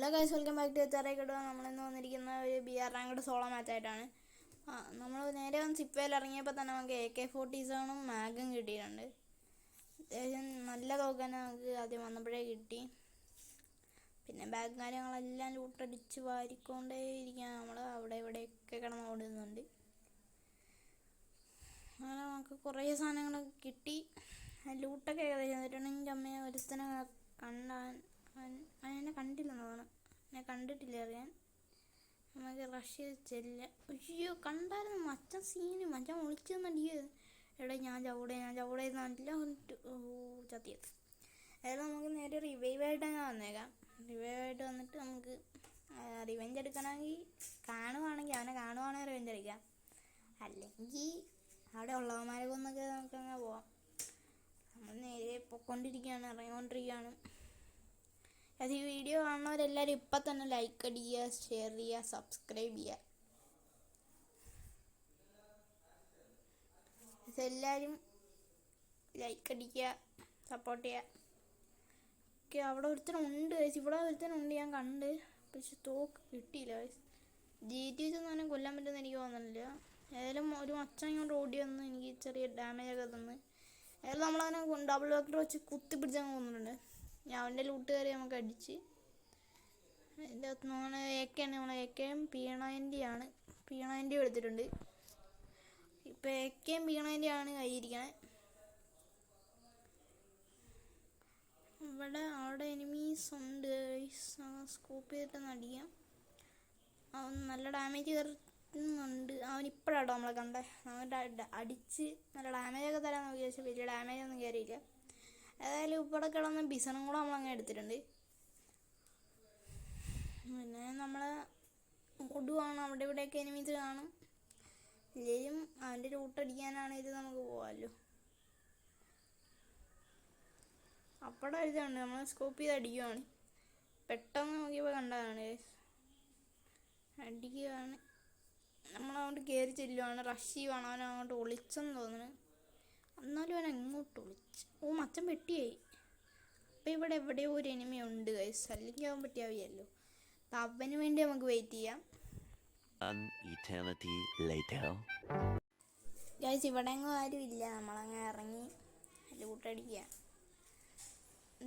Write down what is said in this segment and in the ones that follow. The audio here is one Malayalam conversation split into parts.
Hello guys, welcome back to എത്താറേക്കിടുക. നമ്മളിന്ന് വന്നിരിക്കുന്ന ഒരു BR റാങ്ക്ഡ് സോളോ മാച്ചായിട്ടാണ്. നമ്മൾ നേരെ വന്ന് സിപ്പയിൽ ഇറങ്ങിയപ്പോൾ തന്നെ നമുക്ക് AK-47 മാഗും കിട്ടിയിട്ടുണ്ട്. അത്യാവശ്യം നല്ല തോക്ക് നമുക്ക് ആദ്യം വന്നപ്പോഴേ കിട്ടി. പിന്നെ ബാഗ് കാര്യങ്ങളെല്ലാം ലൂട്ടടിച്ച് വാരിക്കൊണ്ടേ ഇരിക്കാൻ നമ്മൾ അവിടെ ഇവിടെയൊക്കെ കിടന്ന് ഓടുന്നുണ്ട്. അങ്ങനെ നമുക്ക് കുറേ സാധനങ്ങളൊക്കെ കിട്ടി. ലൂട്ടൊക്കെ ഏകദേശം എന്നിട്ടുണ്ടെങ്കിൽ അമ്മയെ ഒരുത്തനെ എന്നെ കണ്ടില്ലെന്ന് തോന്നുന്നു. എന്നെ കണ്ടിട്ടില്ല അറിയാൻ. നമുക്ക് റഷ് ചെയ്ത് ചെല്ല. അയ്യോ, കണ്ടായിരുന്നു മച്ചൻ സീന്. മച്ചൻ ഒളിച്ചു നടിയത്. എവിടെ ഞാൻ ചവിടെ നല്ല ചത്തിയത്. അതായത് നമുക്ക് നേരെ റിവൈവായിട്ട് അങ്ങ് വന്നേക്കാം. റിവൈവായിട്ട് വന്നിട്ട് നമുക്ക് റിവെഞ്ച് എടുക്കണമെങ്കിൽ അവനെ കാണുവാണെങ്കിൽ റിവെഞ്ച് എടുക്കാം. അല്ലെങ്കിൽ അവിടെ ഉള്ളവന്മാരെ കൊന്നൊക്കെ നമുക്കങ്ങ് പോവാം. നമ്മൾ നേരെ പൊയ്ക്കൊണ്ടിരിക്കുകയാണ്, ഇറങ്ങിക്കൊണ്ടിരിക്കുകയാണ്. അത് ഈ വീഡിയോ കാണുന്നവരെല്ലാവരും ഇപ്പം തന്നെ ലൈക്ക് അടിക്കുക, ഷെയർ ചെയ്യുക, സബ്സ്ക്രൈബ് ചെയ്യുക. ഇതെല്ലാവരും ലൈക്ക് അടിക്കുക, സപ്പോർട്ട് ചെയ്യുക. ഓക്കെ, അവിടെ ഒരുത്തനുണ്ട്, ഇവിടെ ഒരുത്തനുണ്ട്, ഞാൻ കണ്ട്. പക്ഷെ തോക്ക് കിട്ടിയില്ല. GTA തന്നെ കൊല്ലാൻ പറ്റുമെന്ന് എനിക്ക് തോന്നുന്നില്ല. ഏതായാലും ഒരു മച്ചൻ ഇങ്ങോട്ട് ഓടി വന്ന് എനിക്ക് ചെറിയ ഡാമേജൊക്കെ തന്ന്. ഏതായാലും നമ്മളവനെ ഡബിൾ വെക്ടർ വെച്ച് കുത്തി പിടിച്ചങ്ങ് പോകുന്നുണ്ട്. ഞാൻ അവൻ്റെ ലൂട്ട് കയറി നമുക്ക് അടിച്ച്. അതിൻ്റെ അകത്ത് നമ്മൾ AK-യാണ്, നമ്മൾ AK-യും P90 ആണ്. P90 എടുത്തിട്ടുണ്ട്. ഇപ്പം AK-യും P90 ആണ് കയ്യിരിക്കണേ. അവിടെ എനിമീസ് ഉണ്ട്. സ്കൂപ്പ് ചെയ്തിട്ടൊന്ന് അടിക്കാം. അവൻ നല്ല ഡാമേജ് കയറുന്നുണ്ട്. അവനിപ്പോഴാട്ടോ നമ്മളെ കണ്ടേ. അവൻ്റെ അടിച്ച് നല്ല ഡാമേജൊക്കെ തരാമെന്ന് വിചാരിച്ചു. വലിയ ഡാമേജൊന്നും കയറിയില്ല. ഏതായാലും ഇവിടെ കിടന്ന് ബിസണും കൂടെ നമ്മളങ്ങ് എടുത്തിട്ടുണ്ട്. പിന്നെ നമ്മൾ ഓടുവാണ്. അവിടെ ഇവിടെയൊക്കെ എനിമീസ് കാണും. ഇല്ലെങ്കിലും അവൻ്റെ ലൂട്ടടിക്കാനാണെങ്കിൽ നമുക്ക് പോകാമല്ലോ. അപ്പടെ എഴുതുന്നുണ്ട്, നമ്മൾ സ്കോപ്പ് ചെയ്ത് അടിക്കുവാണ്. പെട്ടെന്ന് നോക്കിയപ്പോൾ കണ്ടതാണ്. അടിക്കുകയാണ്. നമ്മളങ്ങോട്ട് കയറി ചെല്ലുവാണ്, റഷ് ചെയ്യുവാണ്. അവനങ്ങോട്ട് ഒളിച്ചെന്ന് തോന്നുന്നു. എന്നാലും അവൻ എങ്ങോട്ട് ഒളിച്ച്. മച്ചൻ പെട്ടിയായി. അപ്പം ഇവിടെ എവിടെയോ ഒരു എനിമി ഉണ്ട് ഗൈസ്. അല്ലെങ്കിൽ അവൻ പെട്ടിയാവില്ലല്ലോ. അപ്പം അവന് വേണ്ടി നമുക്ക് വെയിറ്റ് ചെയ്യാം. ഗൈസ്, ഇവിടെ എങ്ങും ആരും ഇല്ല. നമ്മളങ്ങ് ഇറങ്ങി ലൂട്ടടിക്കുക.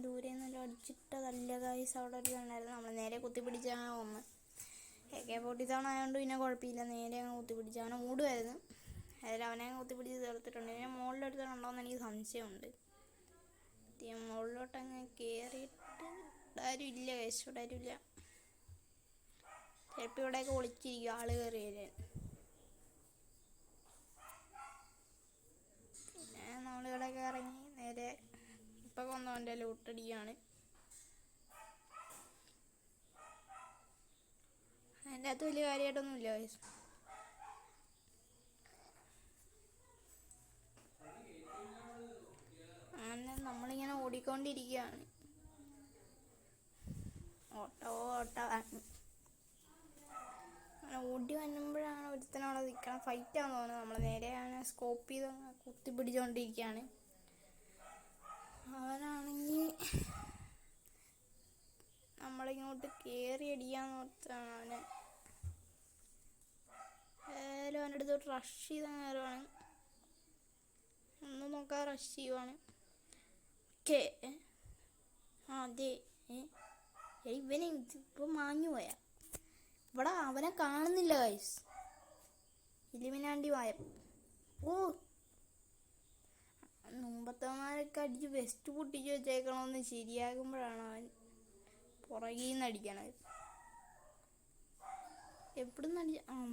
ദൂരെ നിന്നല്ലോ അടിച്ചിട്ടതല്ല ഗൈസ്. അവിടെ ഒരു ഉണ്ടായിരുന്നു. നമ്മൾ നേരെ കുത്തിപ്പിടിച്ചാണ് ഒന്ന്. AK-47 ആയതുകൊണ്ട് പിന്നെ കുഴപ്പമില്ല. നേരെ അങ്ങ് കുത്തിപ്പിടിച്ച് അവനെ ഓടുമായിരുന്നു. അതിൽ അവനെ കുത്തിപ്പിടിച്ച് തീർത്തിട്ടുണ്ട്. പിന്നെ മുകളിലെടുത്തിട്ടുണ്ടോയെന്ന് എനിക്ക് സംശയമുണ്ട്. മുകളിലോട്ടങ്ങ് കയറിയിട്ട് ഇവിടെ ആരും ഇല്ല ഗൈസ്. ഇവിടെ ആരും ഇല്ല. ചിലപ്പോൾ ഇവിടെയൊക്കെ ഒളിച്ചിരിക്കും ആള് കയറി വരാൻ. പിന്നെ നമ്മളിവിടെയൊക്കെ ഇറങ്ങി നേരെ ഇപ്പം കൊന്നവൻ്റെ ലൂട്ടടിക്കുകയാണ്. അതിൻ്റെ അകത്ത് വലിയ കാര്യമായിട്ടൊന്നുമില്ല ഗൈസ്. അങ്ങനെ നമ്മളിങ്ങനെ ഓടിക്കൊണ്ടിരിക്കുകയാണ്. ഓട്ടം അങ്ങനെ ഓടി വരുമ്പോഴാണ് ഒരുത്തനവിടെ നിൽക്കണം. ഫൈറ്റാന്ന് തോന്നുന്നു. നമ്മൾ നേരെ അവനെ സ്കോപ്പ് ചെയ്ത് കുത്തി പിടിച്ചുകൊണ്ടിരിക്കുകയാണ്. അവനാണെങ്കിൽ നമ്മളിങ്ങോട്ട് കയറി അടിക്കാന്ന് ഓർത്താണ് അവനെ. ഏതായാലും അവൻ്റെ അടുത്തോട്ട് റഷ് ചെയ്ത് കയറുവാണ്. ഒന്നും നോക്കാതെ റഷ് ചെയ്യുവാണ്. ഓക്കെ, അതെ. ഇവനെ ഇപ്പം മാഞ്ഞു പോയാ. ഇവിടെ അവനെ കാണുന്നില്ല ഗൈസ്. ഇലിമിനാണ്ടി വായ. മുമ്പത്തമാരൊക്കെ അടിച്ച് വെസ്റ്റ് പൊട്ടിച്ച് വെച്ചേക്കണമെന്ന് ശരിയാകുമ്പോഴാണ് അവൻ പുറകിൽ നിന്ന് അടിക്കണത്. എവിടുന്ന്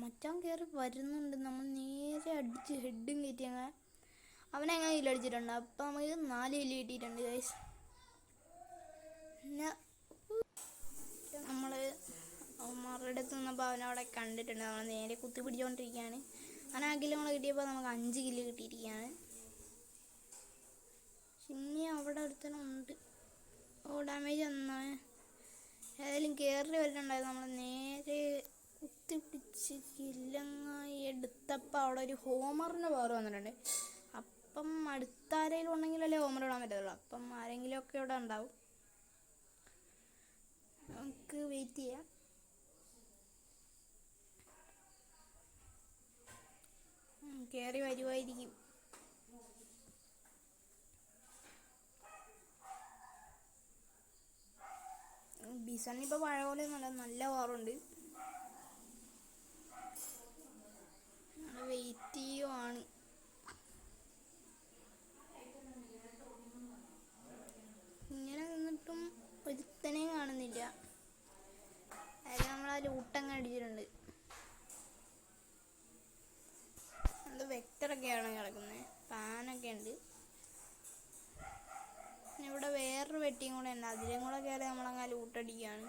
മച്ചാൻ കയറി വരുന്നുണ്ട്. നമ്മൾ നേരെ അടിച്ച് ഹെഡും കയറ്റി അവനെങ്ങനെ കില്ലടിച്ചിട്ടുണ്ട്. അപ്പം നമുക്ക് 4 കില്ല് കിട്ടിയിട്ടുണ്ട് ഗൈസ്. പിന്നെ നമ്മൾ അവന്മാരുടെ അടുത്ത് നിന്നപ്പോൾ അവനവിടെ കണ്ടിട്ടുണ്ട്. നമ്മൾ നേരെ കുത്തി പിടിച്ചുകൊണ്ടിരിക്കുകയാണ്. അങ്ങനെ ആ കില്ല് നമ്മൾ കിട്ടിയപ്പോൾ നമുക്ക് 5 കില്ല് കിട്ടിയിരിക്കുകയാണ്. പിന്നെ അവിടെ ഒരുത്തനുണ്ട്. ഡാമേജ് തന്നേ. ഏതായാലും കയറി വരുന്നുണ്ടായിരുന്നു. നമ്മൾ നേരെ കുത്തിപ്പിടിച്ച് കില്ലങ്ങായി എടുത്തപ്പോൾ അവിടെ ഒരു ഹോമറിൻ്റെ പവർ വന്നിട്ടുണ്ട്. അപ്പം അടുത്ത ആരെങ്കിലും ഉണ്ടെങ്കിലല്ലേ ഹോമർ ഇടാൻ പറ്റത്തുള്ളൂ. അപ്പം ആരെങ്കിലും ഒക്കെ ഇവിടെ ഉണ്ടാവും. നമുക്ക് വെയിറ്റ് ചെയ്യാം. കയറി വരുമായിരിക്കും. ബിസണിപ്പോൾ പഴയ പോലെ നല്ല വാറുണ്ട്. വെയിറ്റ് ചെയ്യുവാണ്. ഇങ്ങനെ നിന്നിട്ടും ഒരുത്തനെയും കാണുന്നില്ല. അതിൽ നമ്മളാ ലൂട്ടങ്ങ് അടിച്ചിട്ടുണ്ട്. അത് വെക്ടറൊക്കെയാണ് കിടക്കുന്നത്. ഫാനൊക്കെ ഉണ്ട്. ഇവിടെ വേറൊരു വെട്ടിയും കൂടെ ഉണ്ട്. അതിലും കൂടെ കയറി നമ്മളങ്ങ് ലൂട്ടടിക്കുകയാണ്.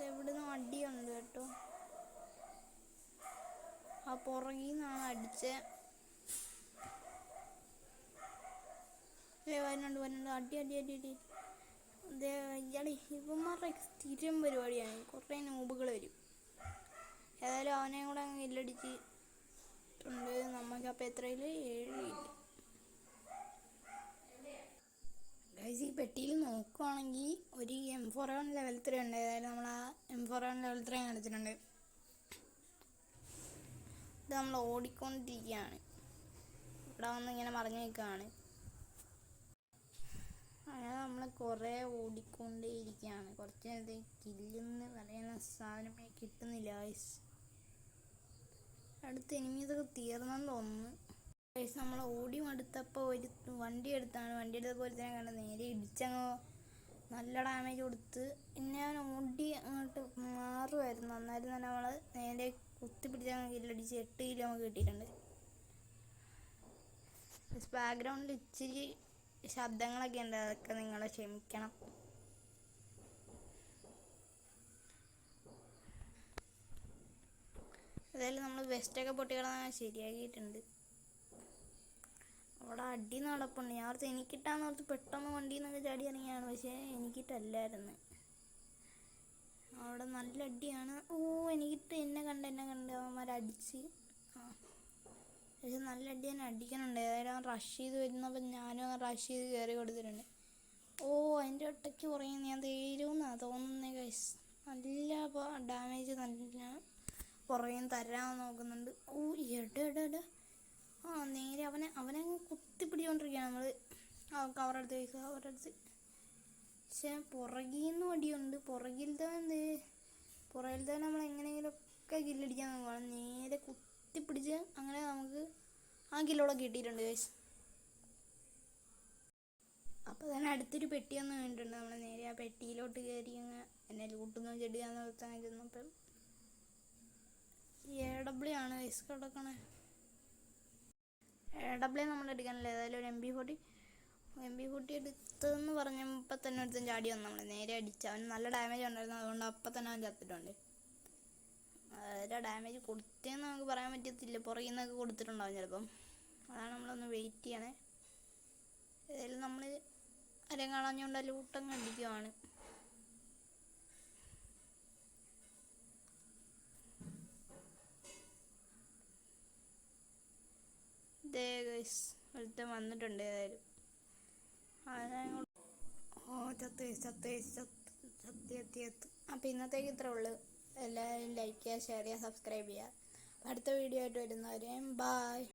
ഇവിടുന്ന് അടിയുണ്ട് കേട്ടോ. ആ പുറകിൽ നിന്നാണ് അടിച്ചത്. വരുന്നുണ്ട് അടി അടി അടി അടി. ഇയാളെ ഇവന്മാരുടെ സ്ഥിരം പരിപാടിയാണ്. കുറേ നൂബുകൾ വരും. ഏതായാലും അവനെയും കൂടെ അങ്ങ് ഇല്ലടിച്ചിട്ടുണ്ട്. നമുക്കപ്പോൾ എത്രയിൽ 7 ഇല്ല. ഗൈസ്, ഈ പെട്ടിയിൽ നോക്കുവാണെങ്കിൽ ഒരു M41 ലെവൽ 3 ഉണ്ട്. ഏതായാലും നമ്മൾ ആ M41 ലെവൽ 3 എടുത്തിട്ടുണ്ട്. ഇത് നമ്മൾ ഓടിക്കൊണ്ടിരിക്കുകയാണ്. ഇവിടെ വന്ന് ഇങ്ങനെ മറിഞ്ഞു നിൽക്കുകയാണ്. അങ്ങനെ നമ്മൾ കുറേ ഓടിക്കൊണ്ടേയിരിക്കുകയാണ്. കുറച്ച് നേരത്തേക്ക് കില്ലെന്ന് പറയുന്ന സാധനമേ കിട്ടുന്നില്ല ഗൈസ്. അടുത്ത എനിമീസൊക്കെ തീർന്നെന്ന് തോന്നുന്നു. ഗൈസ്, നമ്മൾ ഓടി മടുത്തപ്പോൾ ഒരു വണ്ടി എടുത്താണ്. വണ്ടി എടുത്തപ്പോൾ ഒരുത്തനെ കണ്ട് നേരെ ഇടിച്ചങ്ങോ നല്ല ഡാമേജ് കൊടുത്ത്. പിന്നെ ഞാൻ ഓടി അങ്ങോട്ട് മാറുമായിരുന്നു. അന്നേരം തന്നെ നമ്മൾ നേരെ കുത്തിപ്പിടിച്ചങ്ങ് കില്ലടിച്ച് 8 കിലോ നമുക്ക് കിട്ടിയിട്ടുണ്ട്. ബാക്ക്ഗ്രൗണ്ടിൽ ഇച്ചിരി ശബ്ദങ്ങളൊക്കെ ഉണ്ട്. അതൊക്കെ നിങ്ങൾ ക്ഷമിക്കണം. ഏതായാലും നമ്മൾ വെസ്റ്റൊക്കെ പൊട്ടിക്കിടന്നാൽ ശരിയാക്കിയിട്ടുണ്ട്. അവിടെ അടി നടപ്പുണ്ട്. ഞാൻ ഓർത്ത് എനിക്കിട്ടാന്ന് ഓർത്ത് പെട്ടെന്ന് വണ്ടിയിൽ നിന്നൊക്കെ ചാടി ഇറങ്ങിയാണ്. പക്ഷേ എനിക്കിട്ടല്ലായിരുന്നു. അവിടെ നല്ല അടിയാണ്. എനിക്കിട്ട് എന്നെ കണ്ട് അവന്മാരടിച്ച്. പക്ഷെ നല്ല അടി തന്നെ അടിക്കണുണ്ട്. ഏതായാലും അവൻ റഷ് ചെയ്ത് വരുന്നപ്പോൾ ഞാനും റഷ് ചെയ്ത് കയറി കൊടുത്തിട്ടുണ്ട്. അതിൻ്റെ ഒട്ടയ്ക്ക് പുറകെ ഞാൻ തരുമെന്നാണ് തോന്നുന്നത് ഗൈസ്. നല്ല ഡാമേജ് നല്ല പുറകെ തരാൻ നോക്കുന്നുണ്ട്. എട നേരെ അവനെ കുത്തിപ്പിടിച്ചോണ്ടിരിക്കുകയാണ് നമ്മൾ. കവറെടുത്ത് ഗൈസ്, കവറെടുത്ത്. പക്ഷെ പുറകിൽ നിന്നും അടിയുണ്ട്. പുറകിലത്തെ നമ്മൾ എങ്ങനെയെങ്കിലുമൊക്കെ കില്ലടിക്കാൻ നോക്കണം. നേരെ കുത്തിപ്പിടിച്ച് അങ്ങനെ നമുക്ക് ആ കില്ലോടെ കിട്ടിയിട്ടുണ്ട് ഗൈസ്. അപ്പോൾ തന്നെ അടുത്തൊരു പെട്ടി വന്ന് വേണ്ടിയിട്ടുണ്ട്. നമ്മൾ നേരെ ആ പെട്ടിയിലോട്ട് കയറി അങ്ങ് എന്നെ ലൂട്ടൊന്നും ചെടിയാന്ന് വെച്ചാൽ ചെന്നപ്പം AW ആണ് ഗൈസ് കിടക്കണേ. AW നമ്മൾ എടുക്കാനില്ല. ഏതായാലും ഒരു MP40 എടുത്തെന്ന് പറഞ്ഞപ്പോൾ തന്നെ ഒരുത്തൻ ചാടി വന്നു. നമ്മൾ നേരെ അടിച്ച്. അവന് നല്ല ഡാമേജ് ഉണ്ടായിരുന്നു. അതുകൊണ്ട് അപ്പം തന്നെ അവൻ ചത്തിട്ടുണ്ട്. അതായത് ഡാമേജ് കൊടുത്തതെന്ന് നമുക്ക് പറയാൻ പറ്റത്തില്ല. പുറകിൽ നിന്നൊക്കെ കൊടുത്തിട്ടുണ്ടാവും ചിലപ്പം. അതാണ് നമ്മളൊന്ന് വെയിറ്റ് ചെയ്യണേ. ഏതായാലും നമ്മൾ ആരെയും കാണാഞ്ഞുകൊണ്ട് ലൂട്ടങ്ങ് അടിക്കുവാണ്. ഒരുത്തൻ വന്നിട്ടുണ്ട്. ഏതായാലും ചത്ത്. അപ്പം ഇന്നത്തേക്ക് ഇത്രേ ഉള്ളൂ. എല്ലാവരും ലൈക്ക് ചെയ്യുക, ഷെയർ ചെയ്യുക, സബ്സ്ക്രൈബ് ചെയ്യുക. അടുത്ത വീഡിയോ ആയിട്ട് വരുന്നവരെയും ബൈ.